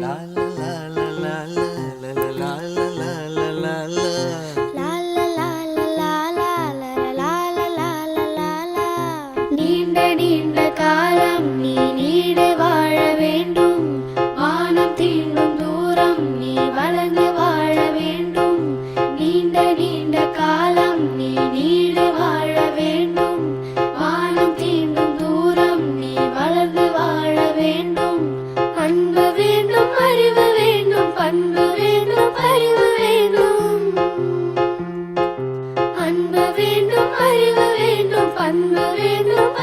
La la la la la la la la la la la la. நீண்ட நீண்ட காலம் நீ நீடு வாழ வேண்டும். வானம் தீண்டும் தூரம் நீ வளர்ந்து வாழ வேண்டும். நீண்ட நீண்ட காலம் நீ நீடு வாழ வேண்டும். வானம் தீண்டும் தூரம் நீ வளர்ந்து வாழ வேண்டும். அன்பு வேண்டும், அறிவு வேண்டும், பண்பு வேண்டும், அறிவு வேண்டும். அன்பு வேண்டும், அறிவு வேண்டும், பண்பு வேண்டும்.